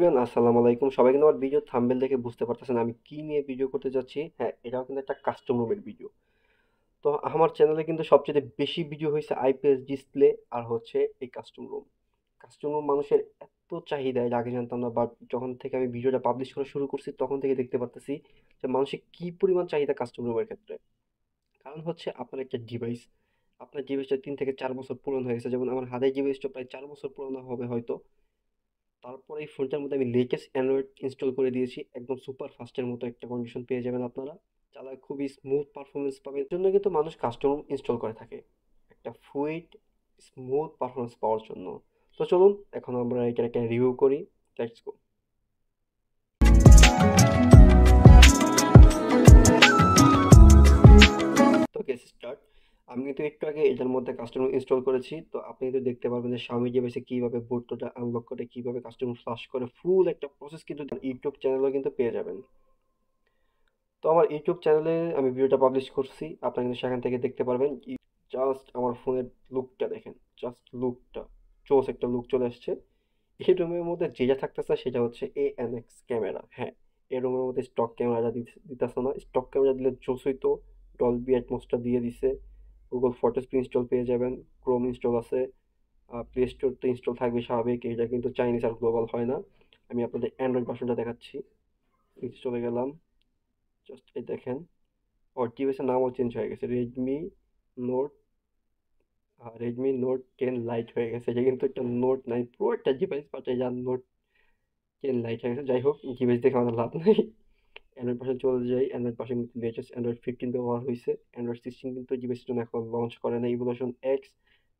Everyone, আসসালামু আলাইকুম। সবাই কিন্তু আমার ভিডিও থাম্বনেল দেখে বুঝতে পারতেছেন আমি কি নিয়ে ভিডিও করতে যাচ্ছি। হ্যাঁ, এটাও কিন্তু একটা কাস্টম রুমের ভিডিও। তো আমার চ্যানেলে কিন্তু সবচেয়ে বেশি ভিডিও হয়েছে আইপিএস ডিসপ্লে আর হচ্ছে এই কাস্টম রুম। কাস্টম রুম মানুষের এত চাহিদা, এর আগে জানতাম না, বাট যখন থেকে আমি ভিডিওটা পাবলিশ করা শুরু করছি তখন থেকে দেখতে পারতেছি যে মানুষের কি পরিমাণ চাহিদা কাস্টম রুমের ক্ষেত্রে। কারণ হচ্ছে আপনার একটা ডিভাইস, আপনার ডিভাইসটা 3 থেকে 4 বছর পুরনো হয়ে গেছে। যেমন আমার হাতের ডিভাইসটা প্রায় 4 বছর পুরনো হবে হয়তো। তারপরে এই ফোনটার মধ্যে আমি লেটেস্ট অ্যান্ড্রয়েড ইনস্টল করে দিয়েছি, একদম সুপার ফাস্টের মতো একটা কন্ডিশন পেয়ে যাবেন আপনারা। চালায় খুবই স্মুথ পারফরমেন্স পাবেন। এর জন্য কিন্তু মানুষ কাস্টম ইনস্টল করে থাকে, একটা ফুইট স্মুথ পারফরমেন্স পাওয়ার জন্য। তো চলুন এখন আমরা এটার একটা রিভিউ করি। Let's go. তো গেস স্টার্ট। আমি কিন্তু একটু আগে এটার মধ্যে কাস্টম ইনস্টল করেছি, তো আপনি কিন্তু দেখতে পারবেন যে Xiaomi ডিভাইসে কিভাবে বুটটা আনলক করে, কিভাবে কাস্টম ফ্লাশ করে, ফুল একটা প্রসেস কিন্তু ইউটিউব চ্যানেলেও কিন্তু পেয়ে যাবেন। তো আমার ইউটিউব চ্যানেলে আমি ভিডিওটা পাবলিশ করছি, আপনারা কিন্তু সেখান থেকে দেখতে পারবেন। জাস্ট আমার ফোনের লুকটা দেখেন, জাস্ট লুকটা চোস একটা লুক চলে আসছে। এই রুমের মধ্যে যেটা থাকতেছে সেটা হচ্ছে ANX ক্যামেরা। হ্যাঁ, এই রুমের মধ্যে স্টক ক্যামেরা দিতেছে না। স্টক ক্যামেরা দিলে জোস হইতো। ডলবি অ্যাটমসটা দিয়ে দিছে। গুগল ফটোস ইনস্টল পেয়ে যাবেন, ক্রোম ইনস্টল আছে, প্লে স্টোর তো ইনস্টল থাকবে স্বাভাবিক, এটা কিন্তু চাইনিজ আর গ্লোবাল হয় না। আমি আপনাদের অ্যান্ড্রয়েড ভার্সনটা দেখাচ্ছি। নিচে চলে গেলাম, জাস্ট এই দেখেন। ওর ডিভাইসের নামও চেঞ্জ হয়ে গেছে, নোট রেডমি নোট 10 লাইট হয়ে গেছে। এটা কিন্তু একটা নোট 9 প্রো একটা ডিভাইস, বাট এটা নোট 10 লাইট হয়ে গেছে। যাই হোক, ডিভাইস দেখে আমাদের লাভ নেই। অ্যান্ড্রয়েড পাশে চলে যাই। অ্যান্ড্রয়েড পাশে কিন্তু লেটেস্ট অ্যান্ড্রয়েড 15 ব্যবহার হয়েছে। অ্যান্ড্রয়েড 16 কিন্তু এই ডিভাইসের জন্য এখন লঞ্চ করে না, ইভোলিউশন এক্স।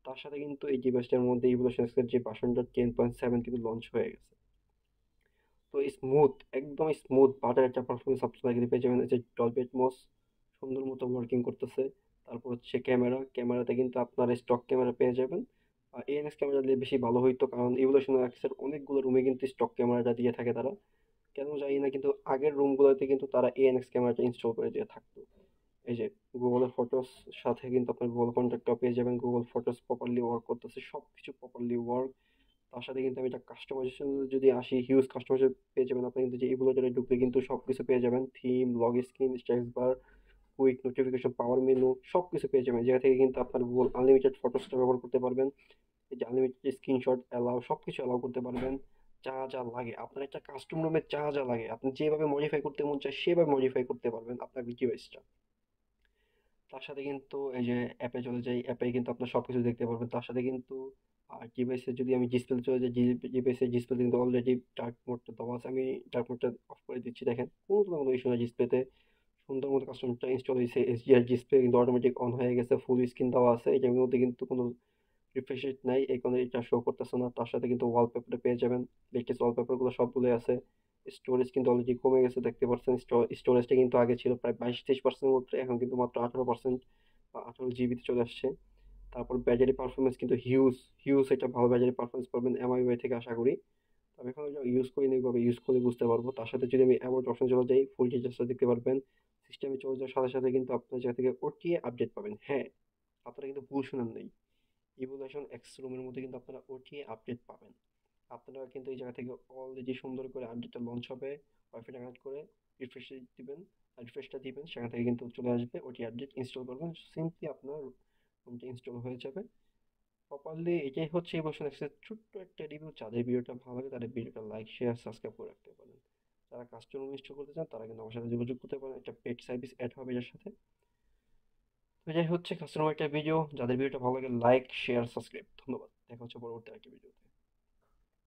তার সাথে কিন্তু এই ডিভাইসটার মধ্যে ইভোলিউশন এক্সের যে ভার্সনটা 10.7 কিন্তু লঞ্চ হয়ে গেছে। তো স্মুথ, একদম স্মুথ বাটার একটা পারফরমেন্স আপনারা কিন্তু পেয়ে যাবেন। এই যে ডলবি অ্যাটমস সুন্দর মতো ওয়ার্কিং করতেছে। তারপর হচ্ছে ক্যামেরাতে কিন্তু আপনার স্টক ক্যামেরা পেয়ে যাবেন। ANX ক্যামেরা দিলে বেশি ভালো হইতো, কারণ ইভোলিউশন এক্সের অনেকগুলো রুমে কিন্তু স্টক ক্যামেরাটা দিয়ে থাকে তারা। কেন জানি না, কিন্তু আগের রুমগুলোতে কিন্তু তারা ANX ক্যামেরাটা ইনস্টল করে দিয়ে থাকতো। এই যে গুগলের ফটোস সাথে কিন্তু আপনার গুগল কন্ট্যাক্টটাও পেয়ে যাবেন। গুগল ফটোস প্রপারলি ওয়ার্ক করতেছে, সবকিছু প্রপারলি ওয়ার্ক। তার সাথে কিন্তু আমি এটা কাস্টমাইজেশন যদি আসি, হিউজ কাস্টমাইজেশন পেয়ে যাবেন আপনি। কিন্তু যে এগুলোতে ঢুকলে কিন্তু সবকিছু পেয়ে যাবেন, theme, lock screen, status bar, quick notification, power menu, সবকিছু পেয়ে যাবেন। যেটা থেকে কিন্তু আপনার গুগল আনলিমিটেড ফটোসটা ব্যবহার করতে পারবেন। এই যে আনলিমিটেড স্ক্রিনশট অ্যালাউ, সবকিছু অ্যালাউ করতে পারবেন। যা যা লাগে আপনার একটা কাস্টম রুমে, যা যা লাগে আপনি যেভাবে মডিফাই করতে মন চায় সেভাবে মডিফাই করতে পারবেন আপনার ডিভাইসটা। তার সাথে কিন্তু এই যে অ্যাপে চলে যাই, অ্যাপে কিন্তু আপনার সবকিছু দেখতে পারবেন। তার সাথে কিন্তু ডিভাইসে যদি আমি ডিসপ্লে চলে যাই, ডিভাইসের ডিসপ্লে কিন্তু অলরেডি ডার্ক মোডটা দেওয়া আছে। আমি ডার্ক মোডটা অফ করে দিচ্ছি, দেখেন কোনো ইস্যু নাই ডিসপ্লেতে। সুন্দর মতো কাস্টমটা ইনস্টল হয়েছে। HDR ডিসপ্লে কিন্তু অটোমেটিক অন হয়ে গেছে, ফুল স্ক্রিন দেওয়া আছে। এটার মধ্যে কিন্তু কোনো রিফ্রেশ রেট নাই, এই কারণে এটা শো করতেছে না। তার সাথে কিন্তু ওয়ালপেপারটা পেয়ে যাবেন, লেটেস্ট ওয়ালপেপারগুলো সবগুলোই আছে। স্টোরেজ কিন্তু অলরেডি কমে গেছে, দেখতে পাচ্ছেন। স্টোরেজটা কিন্তু আগে ছিল প্রায় 22-23%-এর মধ্যে, এখন কিন্তু মাত্র 18% বা 18 জিবিতে চলে আসছে। তারপর ব্যাটারি পারফরমেন্স কিন্তু হিউজ, হিউজ একটা ভালো ব্যাটারি পারফরমেন্স পাবেন MIUI থেকে আশা করি। আমি এখন ইউজ করিনি, এইভাবে ইউজ করে বুঝতে পারবো। তার সাথে যদি আমি অ্যাবাউট অপশন চলে যাই, ফুল ডিটেলসটা দেখতে পারবেন। সিস্টেমে চলে যাওয়ার সাথে সাথে কিন্তু আপনার জায়গা থেকে OTA আপডেট পাবেন। হ্যাঁ, আপনারা কিন্তু ভুল শুনেন নাই, ইভোলিউশন এক্স রুমের মধ্যে কিন্তু আপনারা OTA আপডেট পাবেন। আপনারা কিন্তু এই জায়গা থেকে অলরেডি সুন্দর করে আপডেটটা লঞ্চ হবে, ওয়াইফাইটা কানেক্ট করে রিফ্রেশ দিবেন, রিফ্রেশটা দিবেন, সেখান থেকে কিন্তু চলে আসবে OTA আপডেট। ইনস্টল করবেন, সিম্পলি আপনার রুমটা ইনস্টল হয়ে যাবে প্রপারলি। এটাই হচ্ছে ইভোলিউশন এক্সের ছোট্ট একটা রিভিউ। যাদের ভিডিওটা ভালো লাগে তাদের ভিডিওটা লাইক, শেয়ার, সাবস্ক্রাইব করে রাখতে পারেন। যারা কাস্টমার ইনস্টল করতে চান তারা কিন্তু আমার সাথে যোগাযোগ করতে পারেন, একটা পেড সার্ভিস অ্যাড হবে এর সাথে। তো এটাই হচ্ছে কাস্টমার একটা ভিডিও। যাদের ভিডিওটা ভালো লাগে লাইক, শেয়ার, সাবস্ক্রাইব। ধন্যবাদ, দেখা হচ্ছে পরবর্তী একটা ভিডিও।